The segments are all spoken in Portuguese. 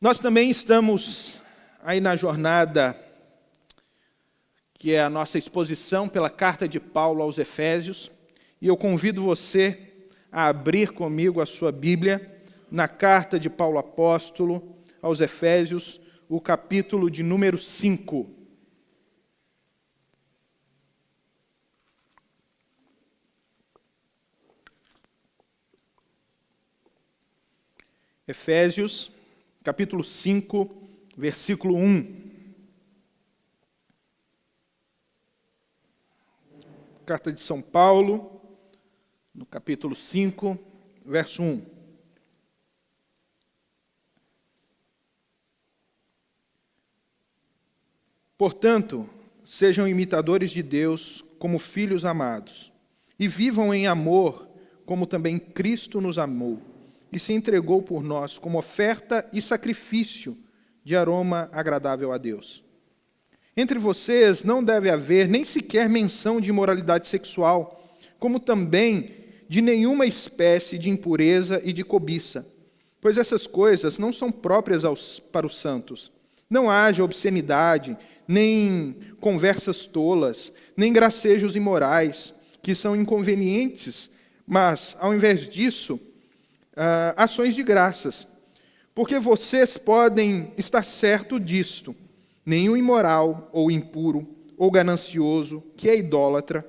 Nós também estamos aí na jornada, que é a nossa exposição pela carta de Paulo aos Efésios, e eu convido você a abrir comigo a sua Bíblia na carta de Paulo apóstolo aos Efésios, o capítulo de número 5. Efésios, capítulo 5, versículo 1. Carta de São Paulo, no capítulo 5, verso 1. Portanto, sejam imitadores de Deus como filhos amados, e vivam em amor, como também Cristo nos amou, e se entregou por nós como oferta e sacrifício de aroma agradável a Deus. Entre vocês não deve haver nem sequer menção de imoralidade sexual, como também de nenhuma espécie de impureza e de cobiça, pois essas coisas não são próprias para os santos. Não haja obscenidade, nem conversas tolas, nem gracejos imorais, que são inconvenientes, mas, ao invés disso, ações de graças, porque vocês podem estar certo disto: nenhum imoral, ou impuro, ou ganancioso, que é idólatra,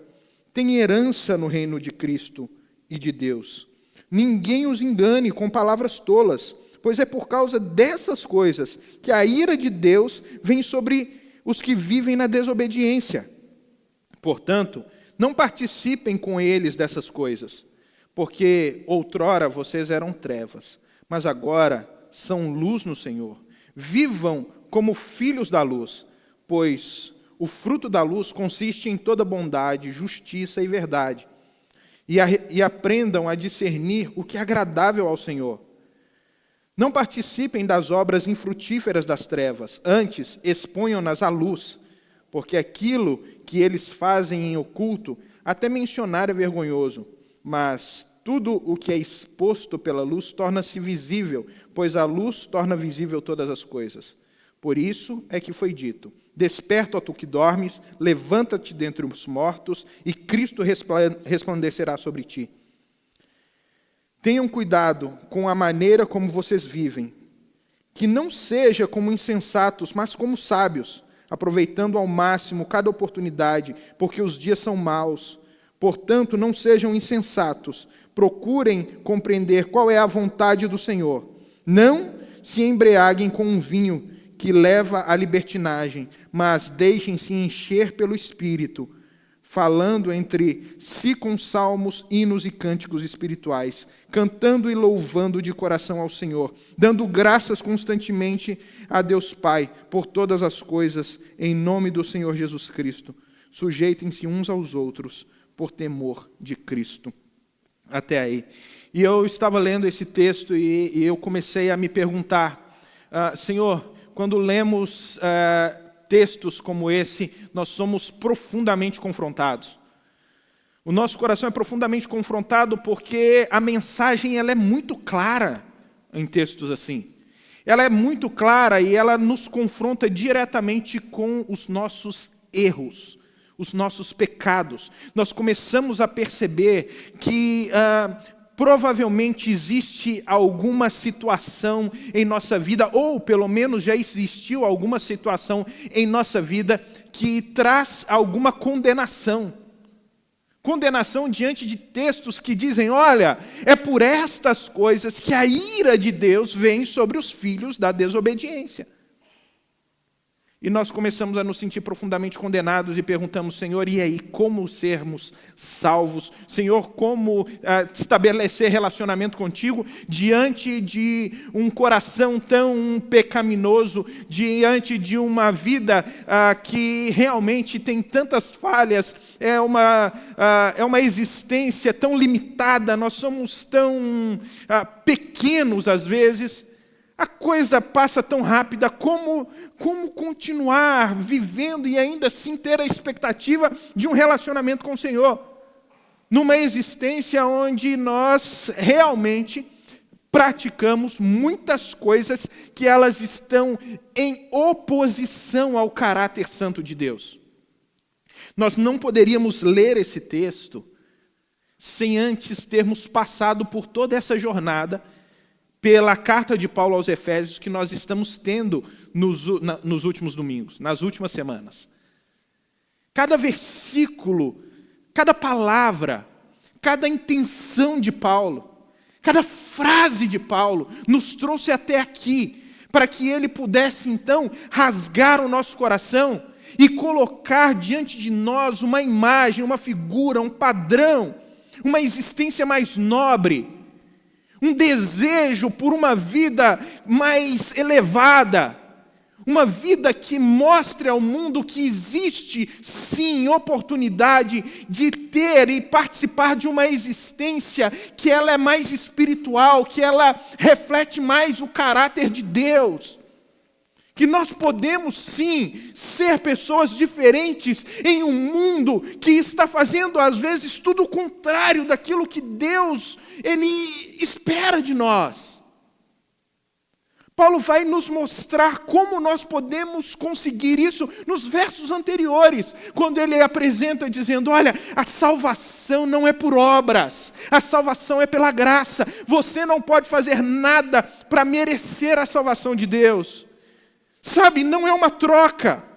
tem herança no reino de Cristo e de Deus. Ninguém os engane com palavras tolas, pois é por causa dessas coisas que a ira de Deus vem sobre os que vivem na desobediência. Portanto, não participem com eles dessas coisas, porque outrora vocês eram trevas, mas agora são luz no Senhor. Vivam como filhos da luz, pois o fruto da luz consiste em toda bondade, justiça e verdade. E aprendam a discernir o que é agradável ao Senhor. Não participem das obras infrutíferas das trevas, antes exponham-nas à luz, porque aquilo que eles fazem em oculto, até mencionar é vergonhoso, mas tudo o que é exposto pela luz torna-se visível, pois a luz torna visível todas as coisas. Por isso é que foi dito: desperta, ó tu que dormes, levanta-te dentre os mortos, e Cristo resplandecerá sobre ti. Tenham cuidado com a maneira como vocês vivem, que não seja como insensatos, mas como sábios, aproveitando ao máximo cada oportunidade, porque os dias são maus. Portanto, não sejam insensatos, procurem compreender qual é a vontade do Senhor. Não se embriaguem com um vinho que leva à libertinagem, mas deixem-se encher pelo Espírito, falando entre si com salmos, hinos e cânticos espirituais, cantando e louvando de coração ao Senhor, dando graças constantemente a Deus Pai por todas as coisas, em nome do Senhor Jesus Cristo. Sujeitem-se uns aos outros por temor de Cristo. Até aí. E eu estava lendo esse texto e eu comecei a me perguntar, Senhor, quando lemos textos como esse, nós somos profundamente confrontados. O nosso coração é profundamente confrontado porque a mensagem ela é muito clara em textos assim. Ela é muito clara e ela nos confronta diretamente com os nossos erros, os nossos pecados. Nós começamos a perceber que provavelmente existe alguma situação em nossa vida, ou pelo menos já existiu alguma situação em nossa vida que traz alguma condenação. Condenação diante de textos que dizem: olha, é por estas coisas que a ira de Deus vem sobre os filhos da desobediência. E nós começamos a nos sentir profundamente condenados e perguntamos: Senhor, e aí, como sermos salvos? Senhor, como estabelecer relacionamento contigo diante de um coração tão pecaminoso, diante de uma vida que realmente tem tantas falhas, é uma existência tão limitada, nós somos tão pequenos às vezes. A coisa passa tão rápida, como continuar vivendo e ainda assim ter a expectativa de um relacionamento com o Senhor? Numa existência onde nós realmente praticamos muitas coisas que elas estão em oposição ao caráter santo de Deus. Nós não poderíamos ler esse texto sem antes termos passado por toda essa jornada pela carta de Paulo aos Efésios que nós estamos tendo nos últimos domingos, nas últimas semanas. Cada versículo, cada palavra, cada intenção de Paulo, cada frase de Paulo nos trouxe até aqui, para que ele pudesse então rasgar o nosso coração e colocar diante de nós uma imagem, uma figura, um padrão, uma existência mais nobre, um desejo por uma vida mais elevada, uma vida que mostre ao mundo que existe, sim, oportunidade de ter e participar de uma existência que ela é mais espiritual, que ela reflete mais o caráter de Deus. Que nós podemos, sim, ser pessoas diferentes em um mundo que está fazendo, às vezes, tudo o contrário daquilo que Deus, Ele espera de nós. Paulo vai nos mostrar como nós podemos conseguir isso nos versos anteriores, quando ele apresenta dizendo, olha, a salvação não é por obras, a salvação é pela graça. Você não pode fazer nada para merecer a salvação de Deus. Sabe, não é uma troca.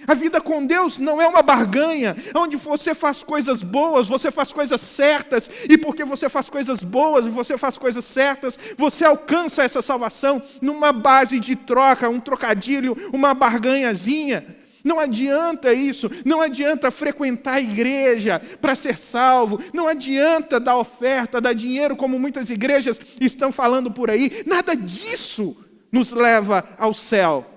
A vida com Deus não é uma barganha, onde você faz coisas boas, você faz coisas certas, e porque você faz coisas boas e você faz coisas certas, você alcança essa salvação numa base de troca, um trocadilho, uma barganhazinha. Não adianta isso, não adianta frequentar a igreja para ser salvo, não adianta dar oferta, dar dinheiro, como muitas igrejas estão falando por aí. Nada disso nos leva ao céu.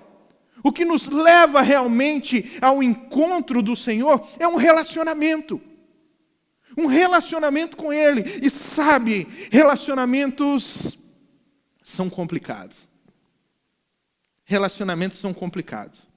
O que nos leva realmente ao encontro do Senhor é um relacionamento com Ele. E sabe, relacionamentos são complicados. Relacionamentos são complicados.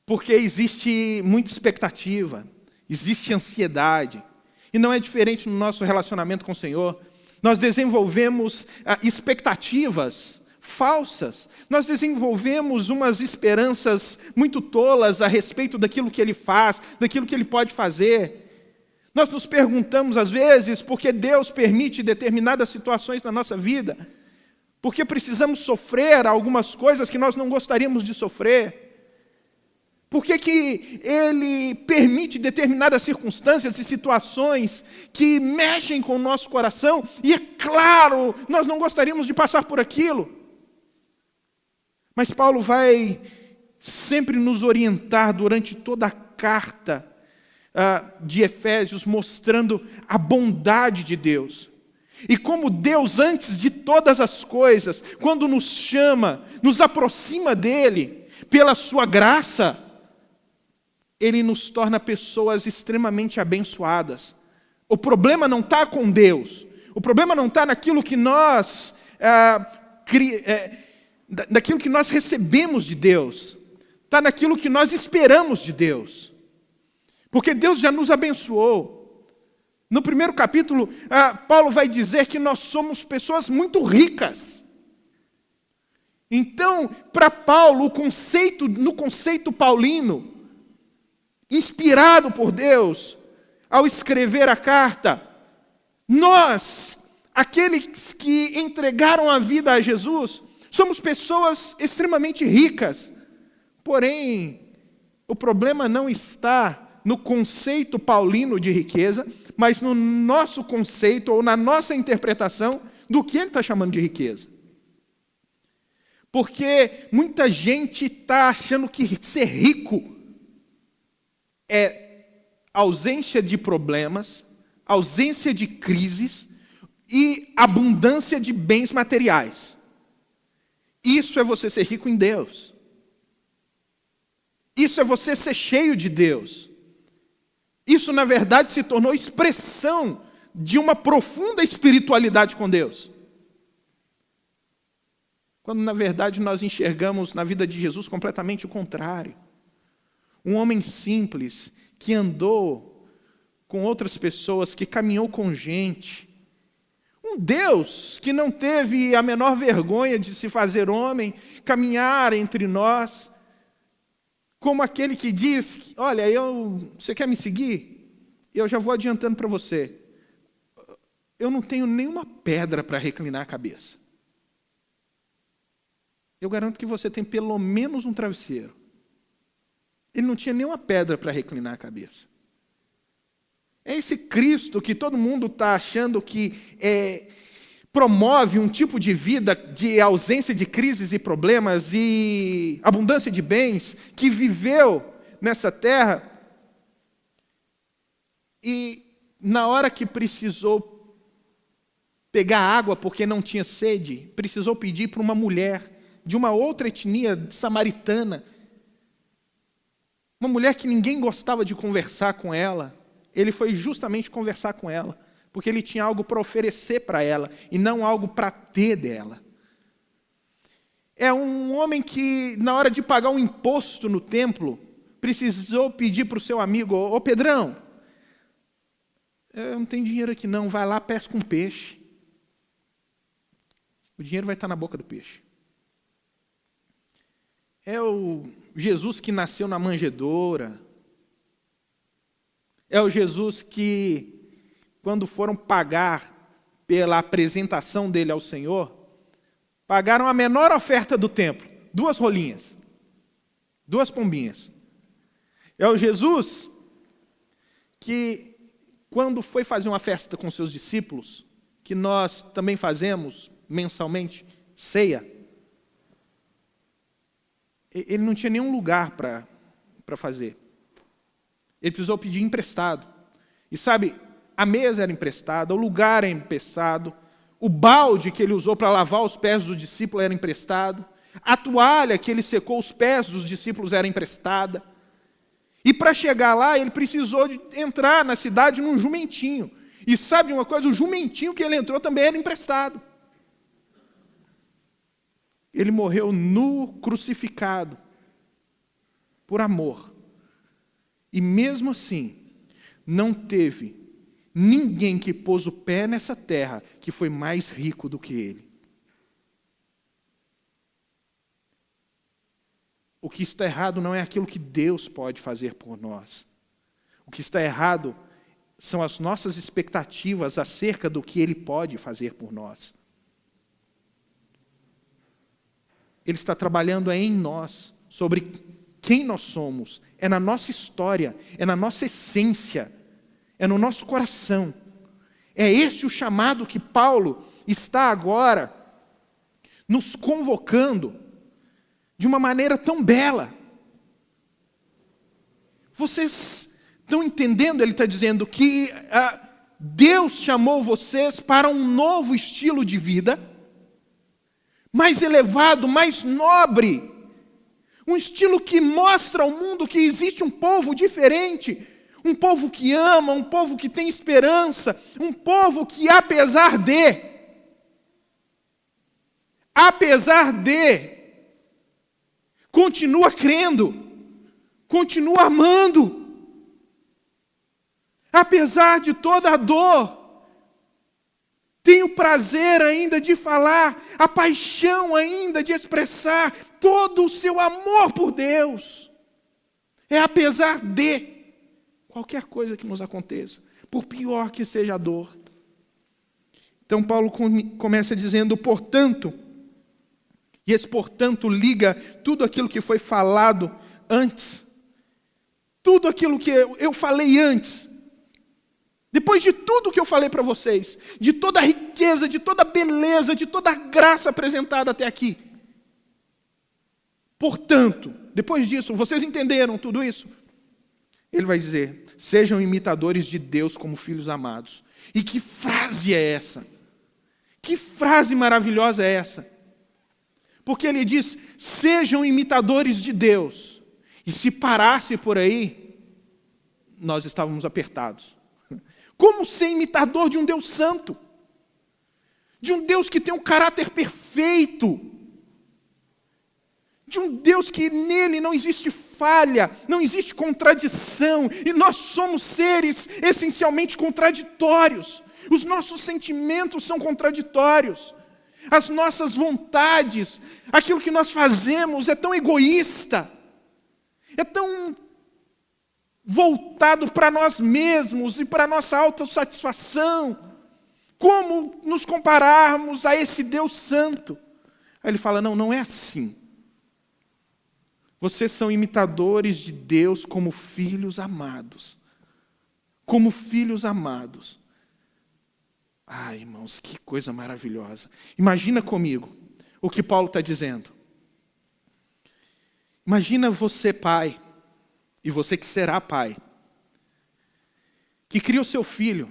Porque existe muita expectativa, existe ansiedade. E não é diferente no nosso relacionamento com o Senhor. Nós desenvolvemos expectativas falsas. Nós desenvolvemos umas esperanças muito tolas a respeito daquilo que Ele faz, daquilo que Ele pode fazer. Nós nos perguntamos às vezes por que Deus permite determinadas situações na nossa vida, porque precisamos sofrer algumas coisas que nós não gostaríamos de sofrer. Por que Ele permite determinadas circunstâncias e situações que mexem com o nosso coração, e é claro, nós não gostaríamos de passar por aquilo. Mas Paulo vai sempre nos orientar durante toda a carta de Efésios, mostrando a bondade de Deus. E como Deus, antes de todas as coisas, quando nos chama, nos aproxima dEle, pela sua graça, Ele nos torna pessoas extremamente abençoadas. O problema não está com Deus, o problema não está naquilo que nós daquilo que nós recebemos de Deus, está naquilo que nós esperamos de Deus, porque Deus já nos abençoou. No primeiro capítulo, Paulo vai dizer que nós somos pessoas muito ricas. Então, para Paulo, no conceito paulino, inspirado por Deus, ao escrever a carta, nós, aqueles que entregaram a vida a Jesus, somos pessoas extremamente ricas. Porém, o problema não está no conceito paulino de riqueza, mas no nosso conceito ou na nossa interpretação do que ele está chamando de riqueza. Porque muita gente está achando que ser rico é ausência de problemas, ausência de crises e abundância de bens materiais. Isso é você ser rico em Deus. Isso é você ser cheio de Deus. Isso, na verdade, se tornou expressão de uma profunda espiritualidade com Deus. Quando, na verdade, nós enxergamos na vida de Jesus completamente o contrário. Um homem simples, que andou com outras pessoas, que caminhou com gente. Um Deus que não teve a menor vergonha de se fazer homem, caminhar entre nós, como aquele que diz, olha, você quer me seguir? Eu já vou adiantando para você. Eu não tenho nenhuma pedra para reclinar a cabeça. Eu garanto que você tem pelo menos um travesseiro. Ele não tinha nenhuma pedra para reclinar a cabeça. É esse Cristo que todo mundo está achando que promove um tipo de vida de ausência de crises e problemas e abundância de bens, que viveu nessa terra e na hora que precisou pegar água porque não tinha sede, precisou pedir para uma mulher de uma outra etnia samaritana, uma mulher que ninguém gostava de conversar com ela. Ele foi justamente conversar com ela, porque ele tinha algo para oferecer para ela, e não algo para ter dela. É um homem que, na hora de pagar um imposto no templo, precisou pedir para o seu amigo, ô Pedrão, eu não tenho dinheiro aqui não, vai lá, pesca um peixe. O dinheiro vai estar na boca do peixe. É o Jesus que nasceu na manjedoura. É o Jesus que, quando foram pagar pela apresentação dele ao Senhor, pagaram a menor oferta do templo, 2 rolinhas, 2 pombinhas. É o Jesus que, quando foi fazer uma festa com seus discípulos, que nós também fazemos mensalmente, ceia, ele não tinha nenhum lugar para fazer. Ele precisou pedir emprestado. E sabe, a mesa era emprestada, o lugar era emprestado, o balde que ele usou para lavar os pés do discípulo era emprestado, a toalha que ele secou os pés dos discípulos era emprestada. E para chegar lá, ele precisou entrar na cidade num jumentinho. E sabe de uma coisa? O jumentinho que ele entrou também era emprestado. Ele morreu nu, crucificado, por amor. E mesmo assim, não teve ninguém que pôs o pé nessa terra que foi mais rico do que ele. O que está errado não é aquilo que Deus pode fazer por nós. O que está errado são as nossas expectativas acerca do que Ele pode fazer por nós. Ele está trabalhando em nós, sobre quem nós somos, é na nossa história, é na nossa essência, é no nosso coração. É esse o chamado que Paulo está agora nos convocando de uma maneira tão bela. Vocês estão entendendo? Ele está dizendo que Deus chamou vocês para um novo estilo de vida, mais elevado, mais nobre, um estilo que mostra ao mundo que existe um povo diferente, um povo que ama, um povo que tem esperança, um povo que apesar de, continua crendo, continua amando, apesar de toda a dor, tem o prazer ainda de falar, a paixão ainda de expressar todo o seu amor por Deus. É apesar de qualquer coisa que nos aconteça, por pior que seja a dor. Então Paulo começa dizendo, portanto, e esse portanto liga tudo aquilo que foi falado antes, tudo aquilo que eu falei antes, depois de tudo que eu falei para vocês, de toda a riqueza, de toda a beleza, de toda a graça apresentada até aqui. Portanto, depois disso, vocês entenderam tudo isso? Ele vai dizer, sejam imitadores de Deus como filhos amados. E que frase é essa? Que frase maravilhosa é essa? Porque ele diz, sejam imitadores de Deus. E se parasse por aí, nós estávamos apertados. Como ser imitador de um Deus santo? De um Deus que tem um caráter perfeito? De um Deus que nele não existe falha, não existe contradição, e nós somos seres essencialmente contraditórios. Os nossos sentimentos são contraditórios. As nossas vontades, aquilo que nós fazemos é tão egoísta, é tão voltado para nós mesmos e para a nossa autossatisfação. Como nos compararmos a esse Deus santo? Aí ele fala, não é assim. Vocês são imitadores de Deus como filhos amados. Como filhos amados. Ai, irmãos, que coisa maravilhosa. Imagina comigo o que Paulo está dizendo. Imagina você, pai, e você que será pai, que cria o seu filho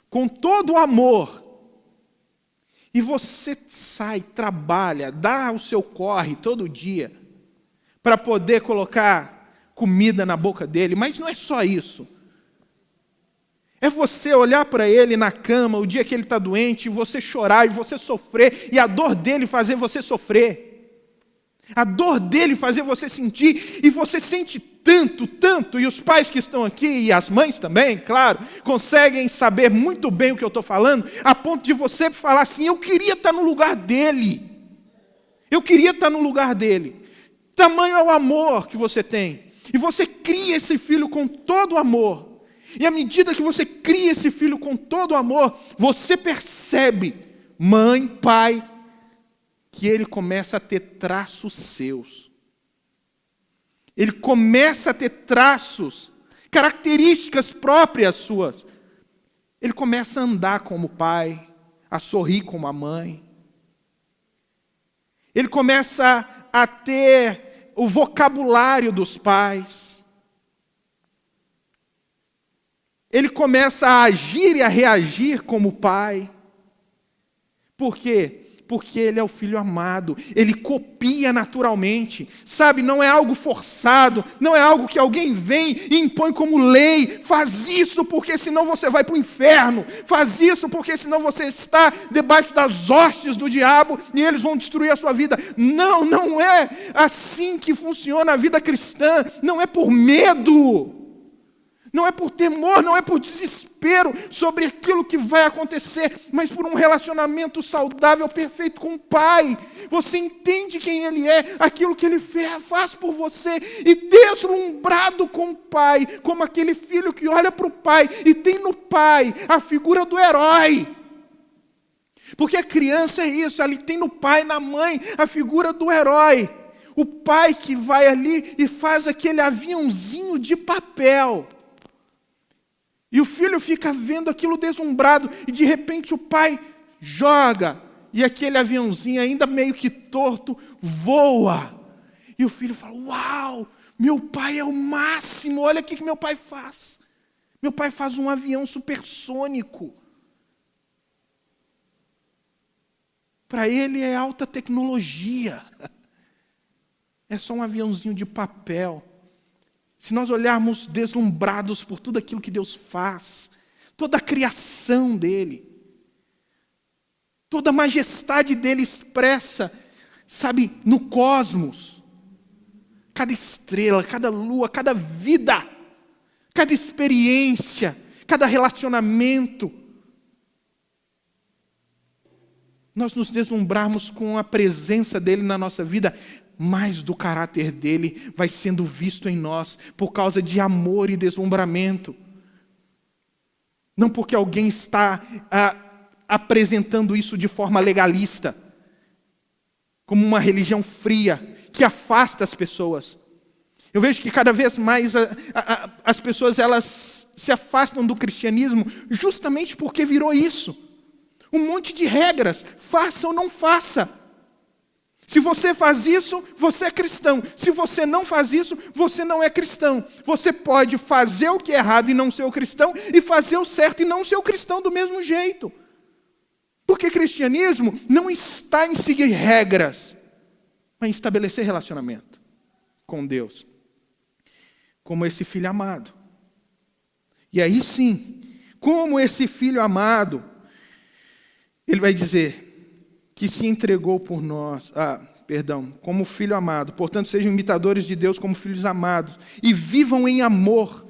com todo o amor, e você sai, trabalha, dá o seu corre todo dia, para poder colocar comida na boca dele, mas não é só isso. É você olhar para ele na cama, o dia que ele está doente, e você chorar, e você sofrer, e a dor dele fazer você sofrer. A dor dele fazer você sentir, e você sente tanto, e os pais que estão aqui, e as mães também, claro, conseguem saber muito bem o que eu estou falando, a ponto de você falar assim, eu queria estar no lugar dele. Eu queria estar no lugar dele. Tamanho é o amor que você tem. E você cria esse filho com todo o amor. E à medida que você cria esse filho com todo o amor, você percebe, mãe, pai, que ele começa a ter traços seus. Ele começa a ter traços, características próprias suas. Ele começa a andar como o pai, a sorrir como a mãe. Ele começa a ter o vocabulário dos pais. Ele começa a agir e a reagir como pai. Por quê? Porque ele é o filho amado, ele copia naturalmente, sabe, não é algo forçado, não é algo que alguém vem e impõe como lei, faz isso porque senão você vai para o inferno, faz isso porque senão você está debaixo das hostes do diabo e eles vão destruir a sua vida. Não é assim que funciona a vida cristã, não é por medo. Não é por temor, não é por desespero sobre aquilo que vai acontecer, mas por um relacionamento saudável, perfeito com o Pai. Você entende quem Ele é, aquilo que Ele faz por você, e deslumbrado com o Pai, como aquele filho que olha para o Pai e tem no Pai a figura do herói. Porque a criança é isso, ela tem no pai, na mãe, a figura do herói. O pai que vai ali e faz aquele aviãozinho de papel. E o filho fica vendo aquilo deslumbrado, e de repente o pai joga, e aquele aviãozinho ainda meio que torto, voa. E o filho fala, uau, meu pai é o máximo, olha o que meu pai faz. Meu pai faz um avião supersônico. Para ele é alta tecnologia. É só um aviãozinho de papel. Se nós olharmos deslumbrados por tudo aquilo que Deus faz, toda a criação dele, toda a majestade dele expressa, sabe, no cosmos, cada estrela, cada lua, cada vida, cada experiência, cada relacionamento, nós nos deslumbrarmos com a presença dele na nossa vida, mais do caráter dele vai sendo visto em nós, por causa de amor e deslumbramento. Não porque alguém está apresentando isso de forma legalista, como uma religião fria, que afasta as pessoas. Eu vejo que cada vez mais as pessoas elas se afastam do cristianismo, justamente porque virou isso. Um monte de regras, faça ou não faça. Se você faz isso, você é cristão. Se você não faz isso, você não é cristão. Você pode fazer o que é errado e não ser o cristão, e fazer o certo e não ser o cristão do mesmo jeito. Porque cristianismo não está em seguir regras, mas em estabelecer relacionamento com Deus. Como esse filho amado. E aí sim, como esse filho amado, ele vai dizer que se entregou por nós, como filho amado. Portanto, sejam imitadores de Deus como filhos amados, e vivam em amor,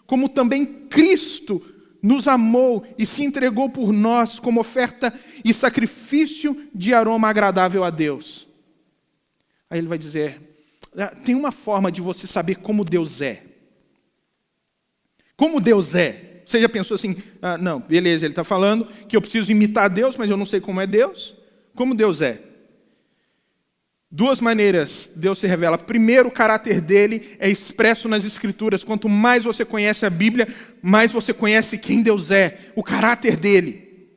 como também Cristo nos amou e se entregou por nós como oferta e sacrifício de aroma agradável a Deus. Aí ele vai dizer, tem uma forma de você saber como Deus é. Como Deus é. Você já pensou assim, não, beleza, ele está falando que eu preciso imitar Deus, mas eu não sei como é Deus. Como Deus é? Duas maneiras Deus se revela. Primeiro, o caráter dele é expresso nas Escrituras. Quanto mais você conhece a Bíblia, mais você conhece quem Deus é, o caráter dele.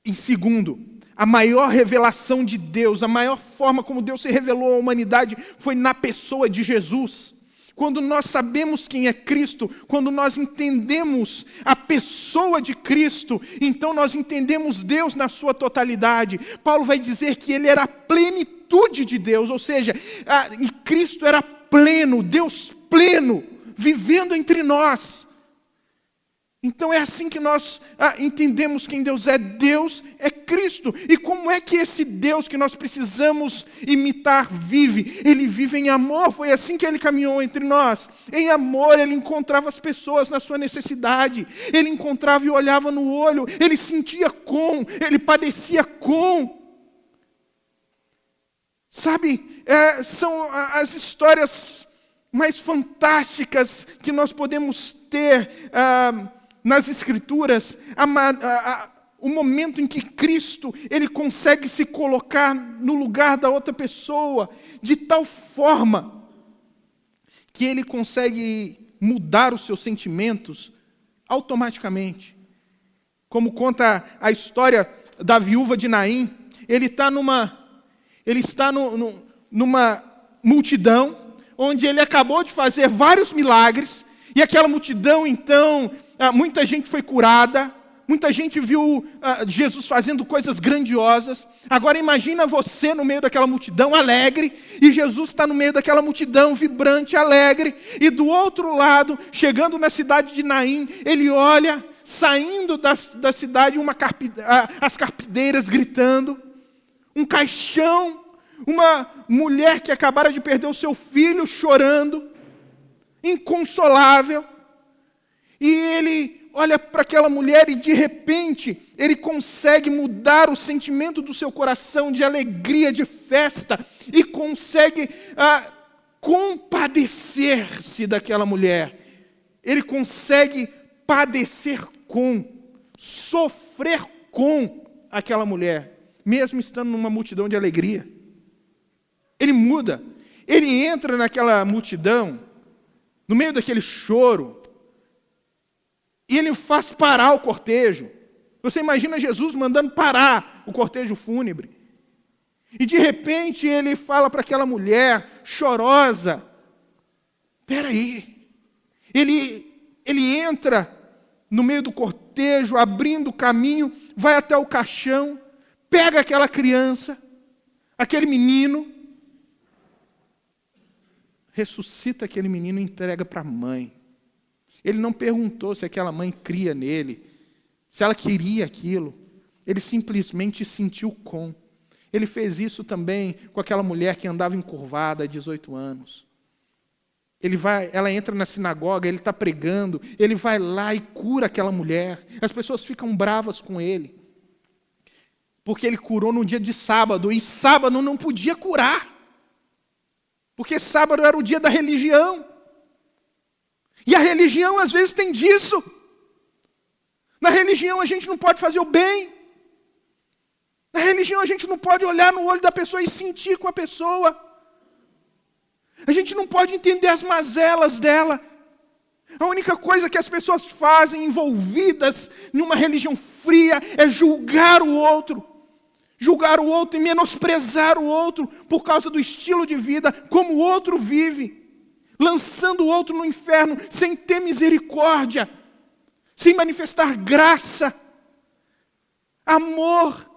E segundo, a maior revelação de Deus, a maior forma como Deus se revelou à humanidade foi na pessoa de Jesus. Quando nós sabemos quem é Cristo, quando nós entendemos a pessoa de Cristo, então nós entendemos Deus na sua totalidade. Paulo vai dizer que ele era a plenitude de Deus, ou seja, e Cristo era pleno, Deus pleno, vivendo entre nós. Então é assim que nós entendemos quem Deus é. Deus é Cristo. E como é que esse Deus que nós precisamos imitar vive? Ele vive em amor. Foi assim que ele caminhou entre nós. Em amor, ele encontrava as pessoas na sua necessidade. Ele encontrava e olhava no olho. Ele sentia com. Ele padecia com. Sabe, são as histórias mais fantásticas que nós podemos ter nas Escrituras, o momento em que Cristo ele consegue se colocar no lugar da outra pessoa, de tal forma que ele consegue mudar os seus sentimentos automaticamente. Como conta a história da viúva de Naim, ele está numa multidão, onde ele acabou de fazer vários milagres, e aquela multidão, então, muita gente foi curada, muita gente viu Jesus fazendo coisas grandiosas. Agora imagina você no meio daquela multidão alegre, e Jesus está no meio daquela multidão vibrante, alegre, e do outro lado, chegando na cidade de Naim, ele olha, saindo da cidade, as carpideiras gritando, um caixão, uma mulher que acabara de perder o seu filho chorando, inconsolável, e ele olha para aquela mulher e de repente ele consegue mudar o sentimento do seu coração de alegria, de festa, e consegue compadecer-se daquela mulher. Ele consegue padecer sofrer com aquela mulher, mesmo estando numa multidão de alegria. Ele muda, ele entra naquela multidão, no meio daquele choro, e ele faz parar o cortejo. Você imagina Jesus mandando parar o cortejo fúnebre. E de repente ele fala para aquela mulher chorosa, espera aí, ele entra no meio do cortejo, abrindo o caminho, vai até o caixão, pega aquela criança, aquele menino, ressuscita aquele menino e entrega para a mãe. Ele não perguntou se aquela mãe cria nele, se ela queria aquilo. Ele simplesmente sentiu com. Ele fez isso também com aquela mulher que andava encurvada há 18 anos. Ela entra na sinagoga, ele está pregando, ele vai lá e cura aquela mulher. As pessoas ficam bravas com ele, porque ele curou no dia de sábado, e sábado não podia curar. Porque sábado era o dia da religião. E a religião às vezes tem disso. Na religião a gente não pode fazer o bem. Na religião a gente não pode olhar no olho da pessoa e sentir com a pessoa. A gente não pode entender as mazelas dela. A única coisa que as pessoas fazem envolvidas numa religião fria é julgar o outro. Julgar o outro e menosprezar o outro por causa do estilo de vida, como o outro vive, lançando o outro no inferno, sem ter misericórdia, sem manifestar graça, amor.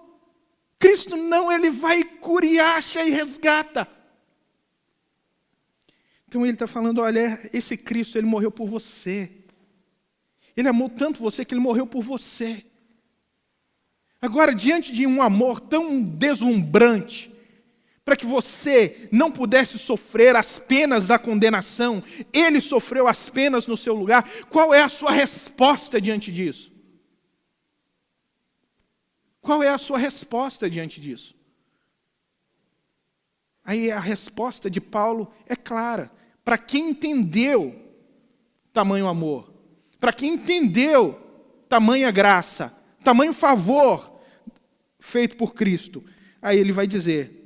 Cristo não, ele vai e acha e resgata. Então ele está falando, olha, esse Cristo, ele morreu por você. Ele amou tanto você que ele morreu por você. Agora, diante de um amor tão deslumbrante, para que você não pudesse sofrer as penas da condenação. Ele sofreu as penas no seu lugar. Qual é a sua resposta diante disso? Qual é a sua resposta diante disso? Aí a resposta de Paulo é clara. Para quem entendeu tamanho amor, para quem entendeu tamanha graça, tamanho favor feito por Cristo, aí ele vai dizer: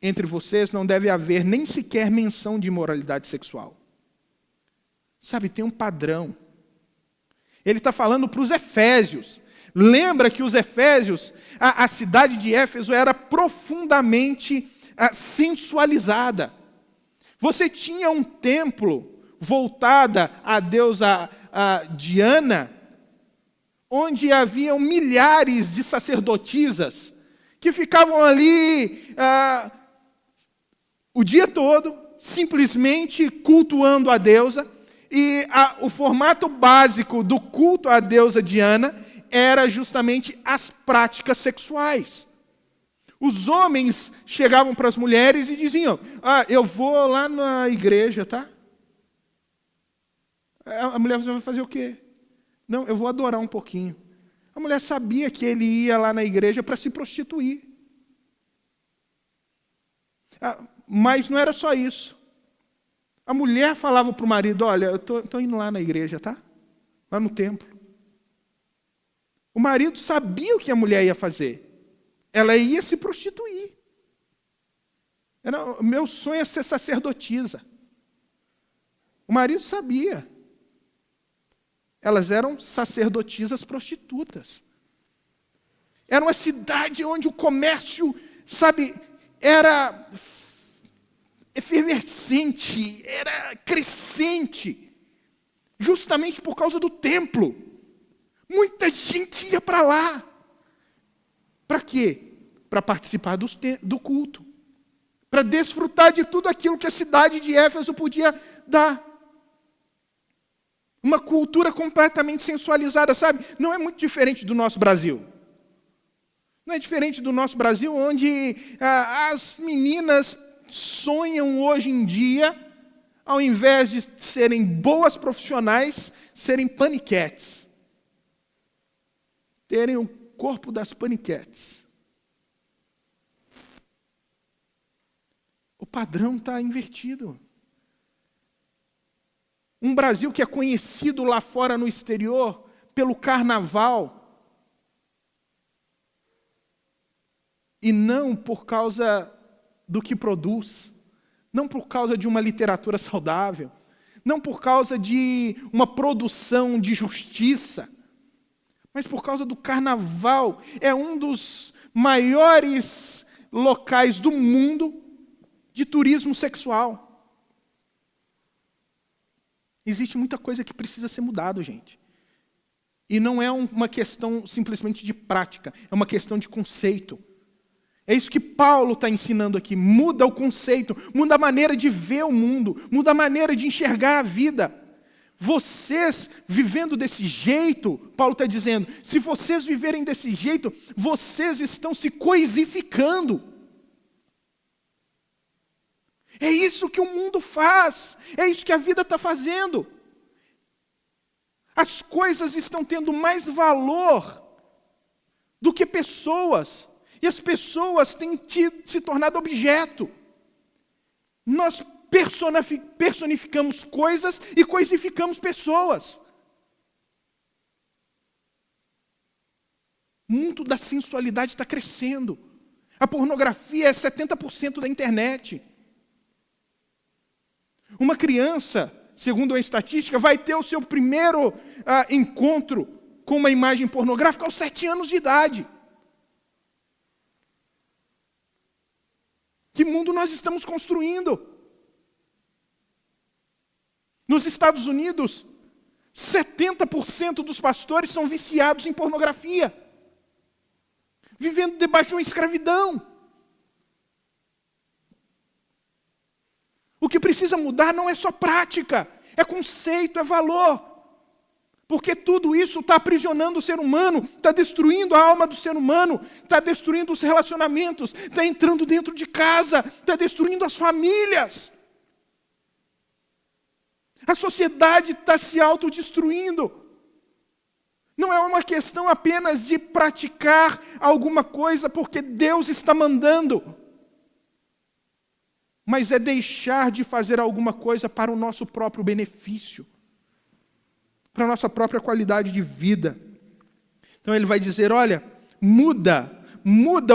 entre vocês não deve haver nem sequer menção de imoralidade sexual. Sabe, tem um padrão. Ele está falando para os efésios. Lembra que os efésios, a cidade de Éfeso era profundamente sensualizada. Você tinha um templo voltado à deusa Diana, onde haviam milhares de sacerdotisas que ficavam ali o dia todo, simplesmente cultuando a deusa, e o formato básico do culto à deusa Diana era justamente as práticas sexuais. Os homens chegavam para as mulheres e diziam: eu vou lá na igreja, tá? A mulher vai fazer o quê? Não, eu vou adorar um pouquinho. A mulher sabia que ele ia lá na igreja para se prostituir. Mas não era só isso. A mulher falava para o marido: olha, eu estou indo lá na igreja, tá? Lá no templo. O marido sabia o que a mulher ia fazer. Ela ia se prostituir. Meu sonho é ser sacerdotisa. O marido sabia. Elas eram sacerdotisas prostitutas. Era uma cidade onde o comércio, sabe, era efervescente, era crescente, justamente por causa do templo. Muita gente ia para lá. Para quê? Para participar do culto. Para desfrutar de tudo aquilo que a cidade de Éfeso podia dar. Uma cultura completamente sensualizada, sabe? Não é muito diferente do nosso Brasil. Não é diferente do nosso Brasil, onde as meninas sonham hoje em dia, ao invés de serem boas profissionais, serem paniquetes. Terem o corpo das paniquetes. O padrão está invertido. Um Brasil que é conhecido lá fora no exterior pelo carnaval, e não por causa do que produz, não por causa de uma literatura saudável, não por causa de uma produção de justiça, mas por causa do carnaval. É um dos maiores locais do mundo de turismo sexual. Existe muita coisa que precisa ser mudado, gente. E não é uma questão simplesmente de prática, é uma questão de conceito. É isso que Paulo está ensinando aqui. Muda o conceito, muda a maneira de ver o mundo, muda a maneira de enxergar a vida. Vocês vivendo desse jeito, Paulo está dizendo, se vocês viverem desse jeito, vocês estão se coisificando. É isso que o mundo faz, é isso que a vida está fazendo. As coisas estão tendo mais valor do que pessoas, e as pessoas têm se tornado objeto. Nós personificamos coisas e coisificamos pessoas. O mundo da sensualidade está crescendo. A pornografia é 70% da internet. Uma criança, segundo a estatística, vai ter o seu primeiro encontro com uma imagem pornográfica aos 7 anos de idade. Que mundo nós estamos construindo? Nos Estados Unidos, 70% dos pastores são viciados em pornografia, vivendo debaixo de uma escravidão. O que precisa mudar não é só prática, é conceito, é valor. Porque tudo isso está aprisionando o ser humano, está destruindo a alma do ser humano, está destruindo os relacionamentos, está entrando dentro de casa, está destruindo as famílias. A sociedade está se autodestruindo. Não é uma questão apenas de praticar alguma coisa porque Deus está mandando, mas é deixar de fazer alguma coisa para o nosso próprio benefício, para a nossa própria qualidade de vida. Então ele vai dizer, olha, muda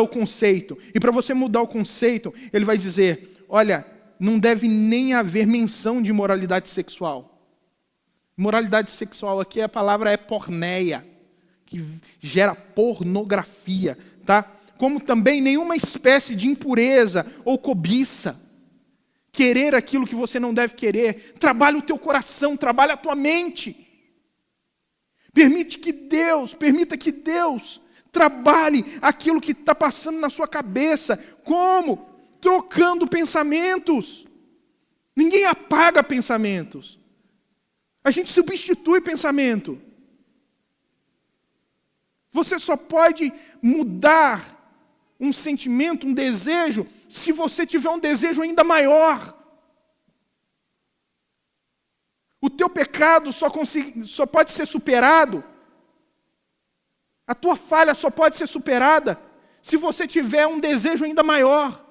o conceito. E para você mudar o conceito, ele vai dizer, olha, não deve nem haver menção de moralidade sexual. Moralidade sexual aqui, a palavra é porneia, que gera pornografia, tá? Como também nenhuma espécie de impureza ou cobiça. Querer aquilo que você não deve querer. Trabalha o teu coração, trabalha a tua mente. Permita que Deus trabalhe aquilo que está passando na sua cabeça. Como? Trocando pensamentos. Ninguém apaga pensamentos. A gente substitui pensamento. Você só pode mudar um sentimento, um desejo, se você tiver um desejo ainda maior. O teu pecado só pode ser superado, a tua falha só pode ser superada, se você tiver um desejo ainda maior.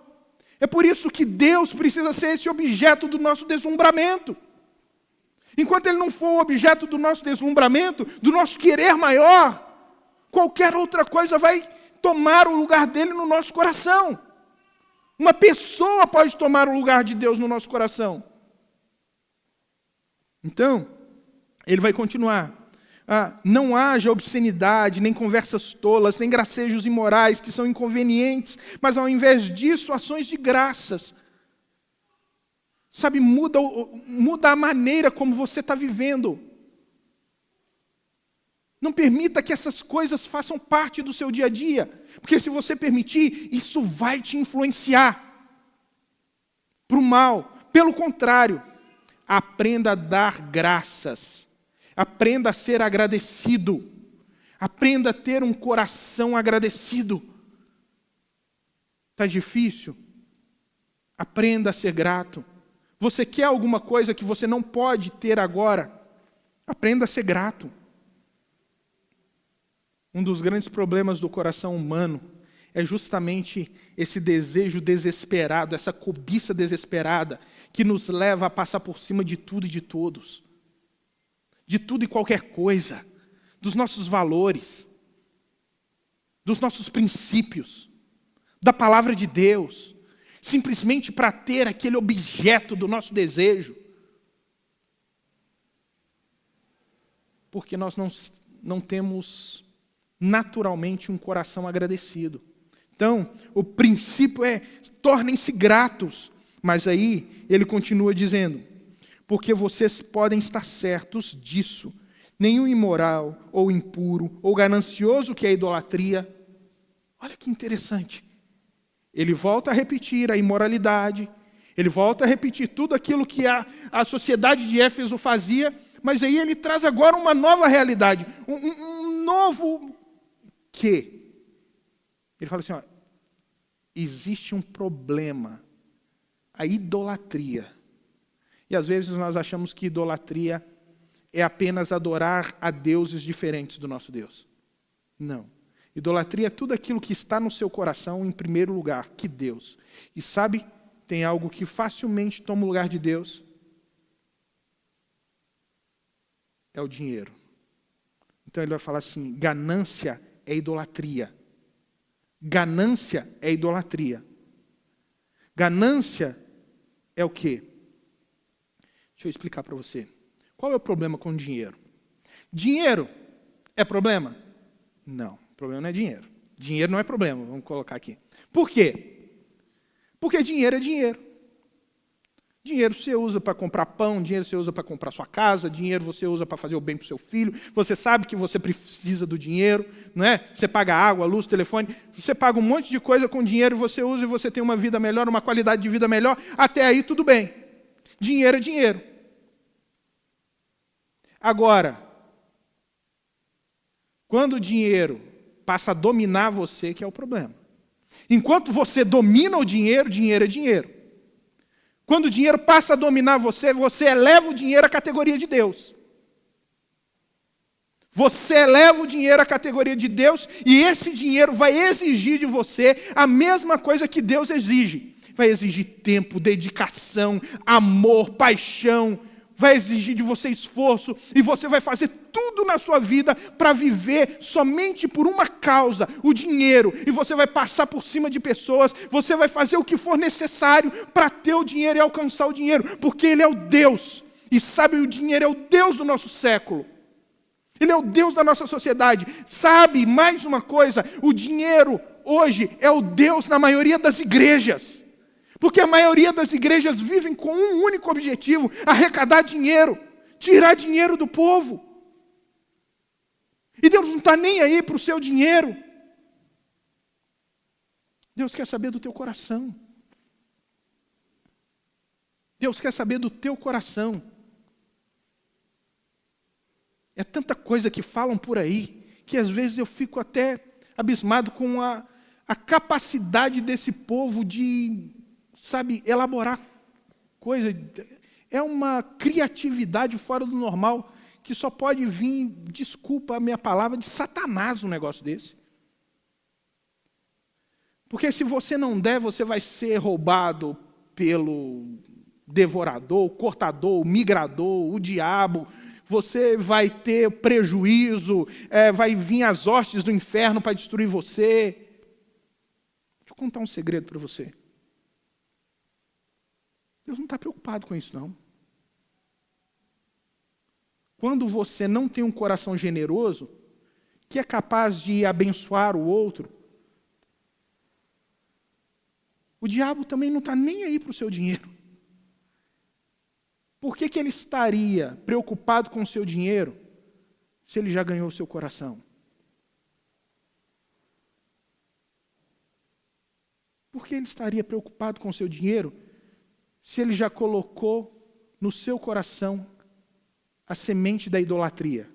É por isso que Deus precisa ser esse objeto do nosso deslumbramento. Enquanto Ele não for o objeto do nosso deslumbramento, do nosso querer maior, qualquer outra coisa vai tomar o lugar dele no nosso coração. Uma pessoa pode tomar o lugar de Deus no nosso coração. Então, ele vai continuar. Não haja obscenidade, nem conversas tolas, nem gracejos imorais que são inconvenientes, mas ao invés disso, ações de graças. Sabe, muda a maneira como você está vivendo. Não permita que essas coisas façam parte do seu dia a dia, porque se você permitir, isso vai te influenciar para o mal. Pelo contrário, aprenda a dar graças, aprenda a ser agradecido, aprenda a ter um coração agradecido. Está difícil? Aprenda a ser grato. Você quer alguma coisa que você não pode ter agora? Aprenda a ser grato. Um dos grandes problemas do coração humano é justamente esse desejo desesperado, essa cobiça desesperada, que nos leva a passar por cima de tudo e de todos. De tudo e qualquer coisa. Dos nossos valores. Dos nossos princípios. Da palavra de Deus. Simplesmente para ter aquele objeto do nosso desejo. Porque nós não temos naturalmente um coração agradecido. Então, o princípio é, tornem-se gratos. Mas aí, ele continua dizendo, porque vocês podem estar certos disso. Nenhum imoral, ou impuro, ou ganancioso, que é a idolatria. Olha que interessante. Ele volta a repetir a imoralidade, ele volta a repetir tudo aquilo que a sociedade de Éfeso fazia, mas aí ele traz agora uma nova realidade, um novo quê? Ele fala assim, existe um problema, a idolatria. E às vezes nós achamos que idolatria é apenas adorar a deuses diferentes do nosso Deus. Não. Idolatria é tudo aquilo que está no seu coração em primeiro lugar, que Deus. E sabe, tem algo que facilmente toma o lugar de Deus? É o dinheiro. Então ele vai falar assim, ganância é idolatria. Ganância é idolatria. Ganância é o quê? Deixa eu explicar para você. Qual é o problema com o dinheiro? Dinheiro é problema? Não, o problema não é dinheiro. Dinheiro não é problema, vamos colocar aqui. Por quê? Porque dinheiro é dinheiro. Dinheiro você usa para comprar pão, dinheiro você usa para comprar sua casa, dinheiro você usa para fazer o bem para o seu filho, você sabe que você precisa do dinheiro, não é? Você paga água, luz, telefone, você paga um monte de coisa com dinheiro, você usa e você tem uma vida melhor, uma qualidade de vida melhor, até aí tudo bem. Dinheiro é dinheiro. Agora, Quando o dinheiro passa a dominar você, que é o problema. Enquanto você domina o dinheiro, dinheiro é dinheiro. Quando o dinheiro passa a dominar você, você eleva o dinheiro à categoria de Deus. Você eleva o dinheiro à categoria de Deus e esse dinheiro vai exigir de você a mesma coisa que Deus exige. Vai exigir tempo, dedicação, amor, paixão. Vai exigir de você esforço e você vai fazer tudo na sua vida para viver somente por uma causa, o dinheiro. E você vai passar por cima de pessoas, você vai fazer o que for necessário para ter o dinheiro e alcançar o dinheiro, porque Ele é o Deus. E sabe, o dinheiro é o Deus do nosso século. Ele é o Deus da nossa sociedade. Sabe, mais uma coisa, o dinheiro hoje é o Deus na maioria das igrejas. Porque a maioria das igrejas vivem com um único objetivo: arrecadar dinheiro, tirar dinheiro do povo. E Deus não está nem aí para o seu dinheiro. Deus quer saber do teu coração. Deus quer saber do teu coração. É tanta coisa que falam por aí, que às vezes eu fico até abismado com a capacidade desse povo de, sabe, elaborar coisa. É uma criatividade fora do normal, que só pode vir, desculpa a minha palavra, de Satanás um negócio desse. Porque se você não der, você vai ser roubado pelo devorador, o cortador, o migrador, o diabo. Você vai ter prejuízo, vai vir as hostes do inferno para destruir você. Deixa eu contar um segredo para você. Deus não está preocupado com isso, não. Quando você não tem um coração generoso, que é capaz de abençoar o outro, o diabo também não está nem aí para o seu dinheiro. Por que ele estaria preocupado com o seu dinheiro se ele já ganhou o seu coração? Por que ele estaria preocupado com o seu dinheiro se ele já colocou no seu coração a semente da idolatria?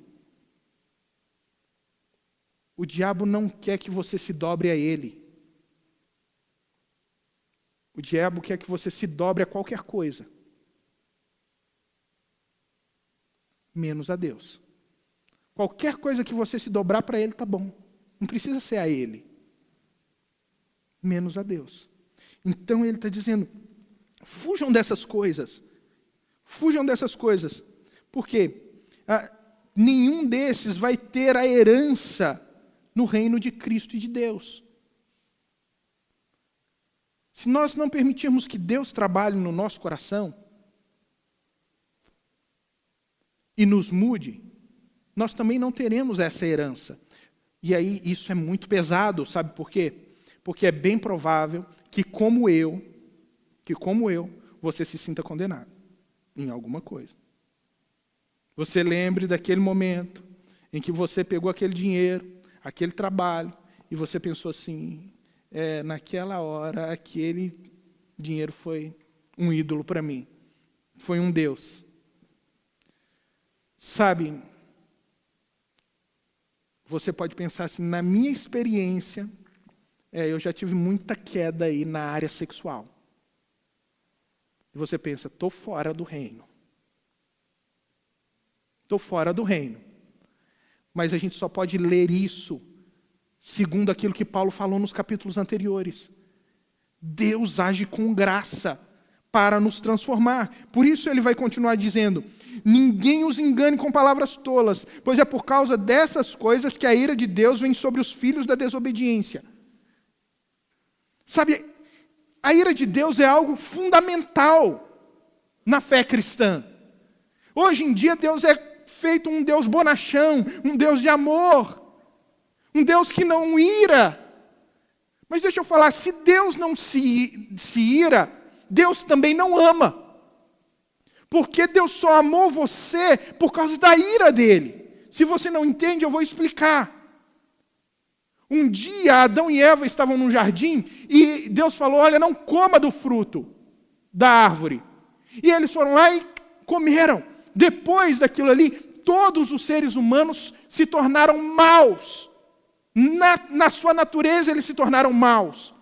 O diabo não quer que você se dobre a ele. O diabo quer que você se dobre a qualquer coisa, menos a Deus. Qualquer coisa que você se dobrar para Ele, tá bom. Não precisa ser a Ele. Menos a Deus. Então Ele está dizendo, fujam dessas coisas. Fujam dessas coisas. Por quê? Nenhum desses vai ter a herança no reino de Cristo e de Deus. Se nós não permitirmos que Deus trabalhe no nosso coração, e nos mude, nós também não teremos essa herança. E aí isso é muito pesado, sabe por quê? Porque é bem provável que como eu, você se sinta condenado em alguma coisa. Você lembre daquele momento em que você pegou aquele dinheiro, aquele trabalho, e você pensou assim, naquela hora aquele dinheiro foi um ídolo para mim, foi um Deus. Sabe, você pode pensar assim, na minha experiência, eu já tive muita queda aí na área sexual. E você pensa, estou fora do reino. Estou fora do reino. Mas a gente só pode ler isso segundo aquilo que Paulo falou nos capítulos anteriores. Deus age com graça para nos transformar. Por isso ele vai continuar dizendo, ninguém os engane com palavras tolas, pois é por causa dessas coisas que a ira de Deus vem sobre os filhos da desobediência. Sabe, a ira de Deus é algo fundamental na fé cristã. Hoje em dia Deus é feito um Deus bonachão, um Deus de amor, um Deus que não ira. Mas deixa eu falar, se Deus não se ira, Deus também não ama. Porque Deus só amou você por causa da ira dele. Se você não entende, eu vou explicar. Um dia, Adão e Eva estavam num jardim e Deus falou, olha, não coma do fruto da árvore. E eles foram lá e comeram. Depois daquilo ali, todos os seres humanos se tornaram maus. Na sua natureza eles se tornaram maus.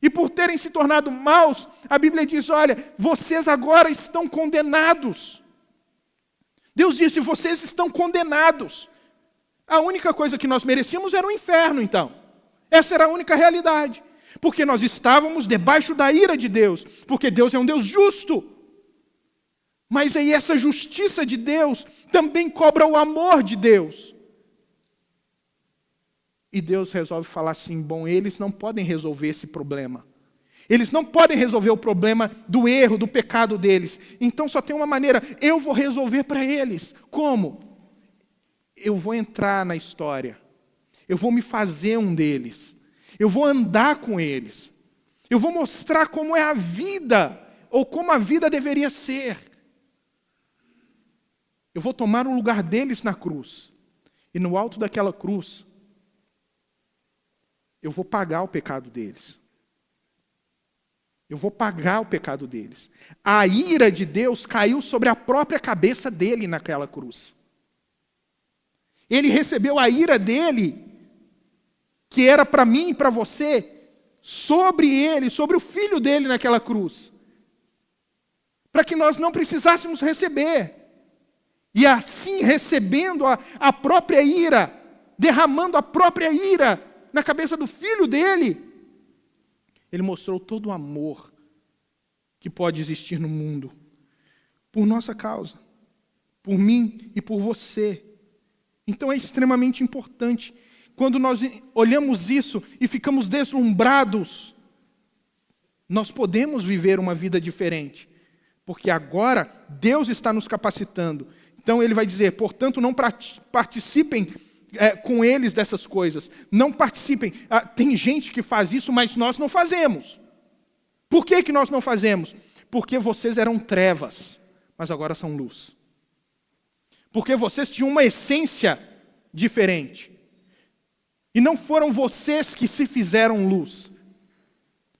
E por terem se tornado maus, a Bíblia diz, olha, vocês agora estão condenados. Deus disse, vocês estão condenados. A única coisa que nós merecíamos era o inferno, então. Essa era a única realidade. Porque nós estávamos debaixo da ira de Deus. Porque Deus é um Deus justo. Mas aí essa justiça de Deus também cobra o amor de Deus. E Deus resolve falar assim, bom, eles não podem resolver esse problema. Eles não podem resolver o problema do erro, do pecado deles. Então só tem uma maneira, eu vou resolver para eles. Como? Eu vou entrar na história. Eu vou me fazer um deles. Eu vou andar com eles. Eu vou mostrar como é a vida, ou como a vida deveria ser. Eu vou tomar o lugar deles na cruz. E no alto daquela cruz, eu vou pagar o pecado deles. Eu vou pagar o pecado deles. A ira de Deus caiu sobre a própria cabeça dele naquela cruz. Ele recebeu a ira dele, que era para mim e para você, sobre ele, sobre o filho dele naquela cruz. Para que nós não precisássemos receber. E assim, recebendo a própria ira, derramando a própria ira na cabeça do filho dele, ele mostrou todo o amor que pode existir no mundo, por nossa causa, por mim e por você. Então é extremamente importante, quando nós olhamos isso e ficamos deslumbrados, nós podemos viver uma vida diferente, porque agora Deus está nos capacitando. Então ele vai dizer, portanto, não participem com eles dessas coisas. Não participem. Tem gente que faz isso, mas nós não fazemos. Por que nós não fazemos? Porque vocês eram trevas, mas agora são luz. Porque vocês tinham uma essência diferente. E não foram vocês que se fizeram luz.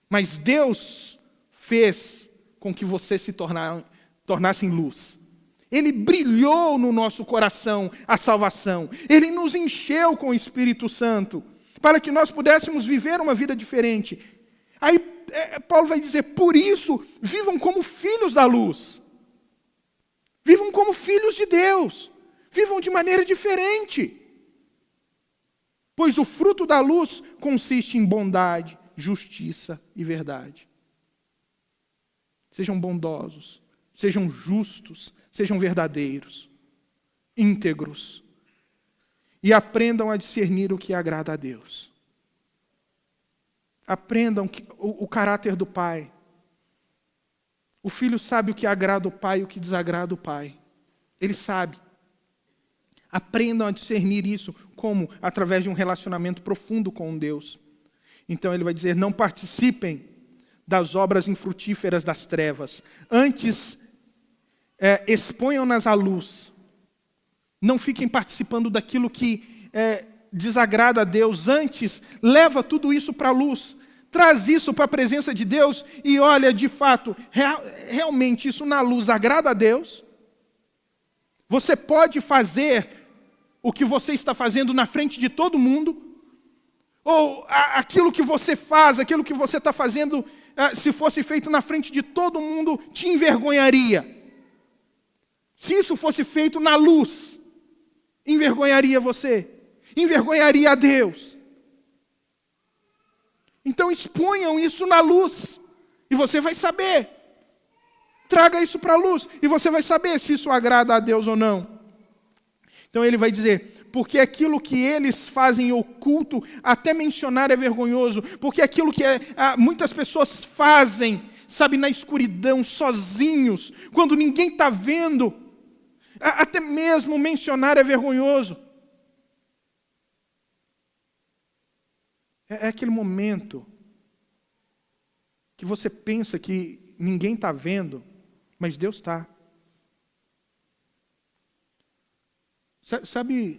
Mas Deus fez com que vocês se tornassem luz. Ele brilhou no nosso coração a salvação. Ele nos encheu com o Espírito Santo, para que nós pudéssemos viver uma vida diferente. Aí Paulo vai dizer, por isso, vivam como filhos da luz. Vivam como filhos de Deus. Vivam de maneira diferente. Pois o fruto da luz consiste em bondade, justiça e verdade. Sejam bondosos, sejam justos, sejam verdadeiros, íntegros, e aprendam a discernir o que agrada a Deus. Aprendam o caráter do Pai. O filho sabe o que agrada o pai e o que desagrada o pai. Ele sabe. Aprendam a discernir isso. Como? Através de um relacionamento profundo com Deus. Então ele vai dizer, não participem das obras infrutíferas das trevas. Antes, exponham-nas à luz. Não fiquem participando daquilo que desagrada a Deus. Antes, leva tudo isso para a luz. Traz isso para a presença de Deus e olha, de fato, realmente isso na luz agrada a Deus? Você pode fazer o que você está fazendo na frente de todo mundo? Ou aquilo que você faz, aquilo que você está fazendo, se fosse feito na frente de todo mundo, te envergonharia? Se isso fosse feito na luz, envergonharia você? Envergonharia a Deus? Então exponham isso na luz, e você vai saber. Traga isso para a luz, e você vai saber se isso agrada a Deus ou não. Então ele vai dizer, porque aquilo que eles fazem oculto, até mencionar é vergonhoso, porque aquilo que muitas pessoas fazem, sabe, na escuridão, sozinhos, quando ninguém está vendo, até mesmo mencionar é vergonhoso. É aquele momento que você pensa que ninguém está vendo, mas Deus está. Sabe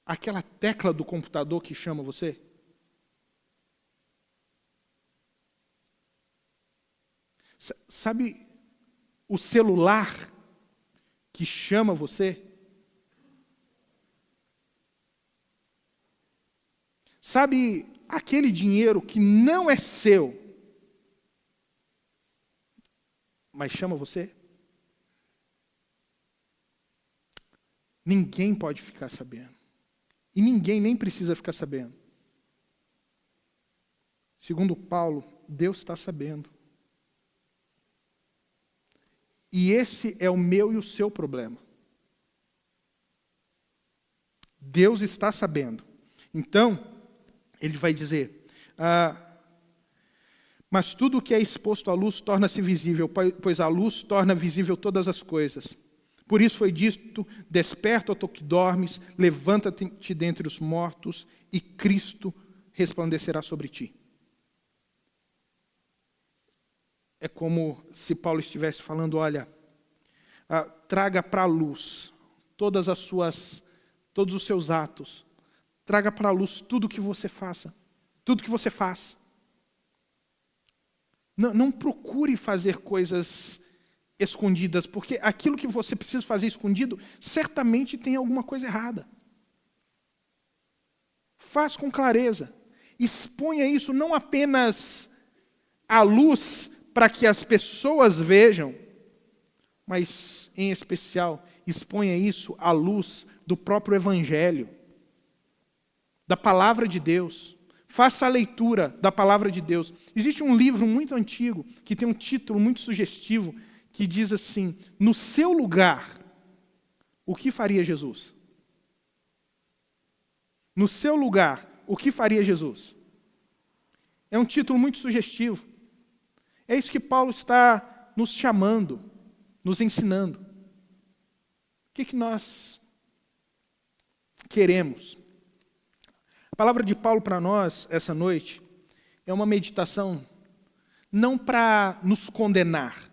aquela tecla do computador que chama você? Sabe o celular que chama você? Sabe aquele dinheiro que não é seu, mas chama você? Ninguém pode ficar sabendo. E ninguém nem precisa ficar sabendo. Segundo Paulo, Deus está sabendo. E esse é o meu e o seu problema. Deus está sabendo. Então, ele vai dizer, mas tudo o que é exposto à luz torna-se visível, pois a luz torna visível todas as coisas. Por isso foi dito, desperta, ó tu que dormes, levanta-te dentre os mortos, e Cristo resplandecerá sobre ti. É como se Paulo estivesse falando, olha, traga para a luz todos os seus atos. Traga para a luz tudo que você faça, tudo que você faz. Não procure fazer coisas escondidas, porque aquilo que você precisa fazer escondido, certamente tem alguma coisa errada. Faz com clareza. Exponha isso não apenas à luz para que as pessoas vejam, mas, em especial, exponha isso à luz do próprio Evangelho, da Palavra de Deus. Faça a leitura da Palavra de Deus. Existe um livro muito antigo, que tem um título muito sugestivo, que diz assim, no seu lugar, o que faria Jesus? No seu lugar, o que faria Jesus? É um título muito sugestivo. É isso que Paulo está nos chamando, nos ensinando. O que nós queremos? A palavra de Paulo para nós, essa noite, é uma meditação não para nos condenar.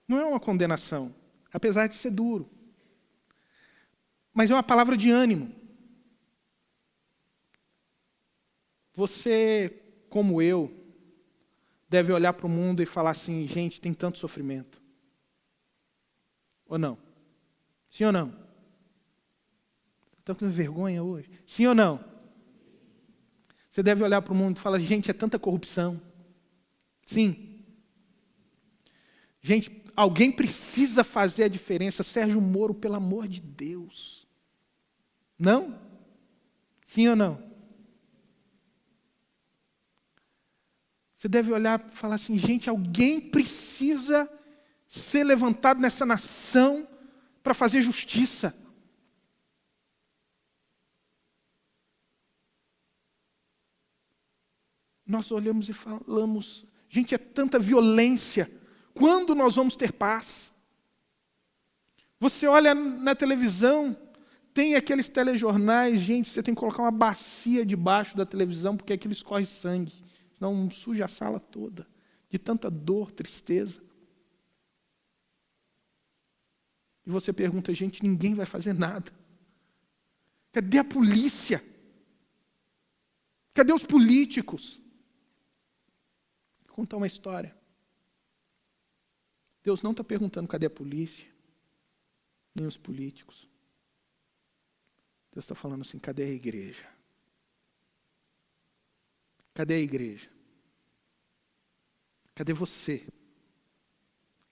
Não é uma condenação, apesar de ser duro. Mas é uma palavra de ânimo. Você, como eu, deve olhar para o mundo e falar assim, gente, tem tanto sofrimento. Ou não? Sim ou não? Está com vergonha hoje? Sim ou não? Você deve olhar para o mundo e falar, gente, é tanta corrupção. Sim. Gente, alguém precisa fazer a diferença. Sérgio Moro, pelo amor de Deus. Não? Sim ou não? Você deve olhar e falar assim, gente, alguém precisa ser levantado nessa nação para fazer justiça. Nós olhamos e falamos, gente, é tanta violência. Quando nós vamos ter paz? Você olha na televisão, tem aqueles telejornais, gente, você tem que colocar uma bacia debaixo da televisão, porque aquilo escorre sangue, senão suja a sala toda, de tanta dor, tristeza. E você pergunta, gente, ninguém vai fazer nada. Cadê a polícia? Cadê os políticos? Vou contar uma história. Deus não está perguntando cadê a polícia, nem os políticos. Deus está falando assim, cadê a igreja? Cadê a igreja? Cadê você?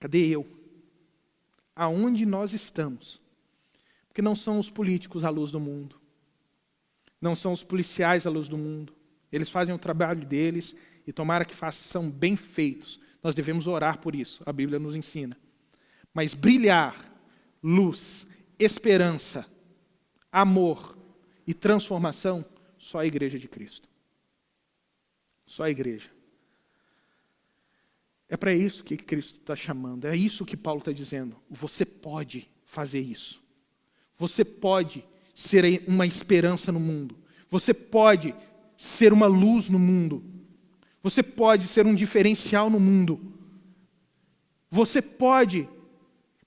Cadê eu? Aonde nós estamos? Porque não são os políticos à luz do mundo. Não são os policiais à luz do mundo. Eles fazem o trabalho deles e tomara que façam bem feitos. Nós devemos orar por isso, a Bíblia nos ensina. Mas brilhar, luz, esperança, amor e transformação, só a igreja de Cristo. Só a igreja. É para isso que Cristo está chamando, é isso que Paulo está dizendo. Você pode fazer isso. Você pode ser uma esperança no mundo. Você pode ser uma luz no mundo. Você pode ser um diferencial no mundo. Você pode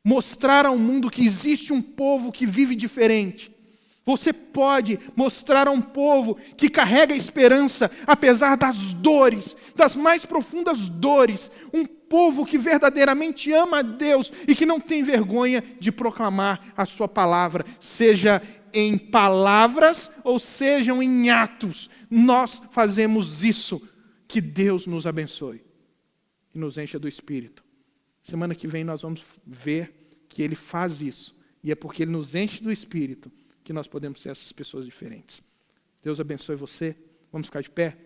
mostrar ao mundo que existe um povo que vive diferente. Você pode mostrar a um povo que carrega esperança, apesar das dores, das mais profundas dores. Um povo que verdadeiramente ama a Deus e que não tem vergonha de proclamar a sua palavra, seja em palavras ou sejam em atos. Nós fazemos isso. Que Deus nos abençoe e nos encha do Espírito. Semana que vem nós vamos ver que Ele faz isso. E é porque Ele nos enche do Espírito que nós podemos ser essas pessoas diferentes. Deus abençoe você. Vamos ficar de pé?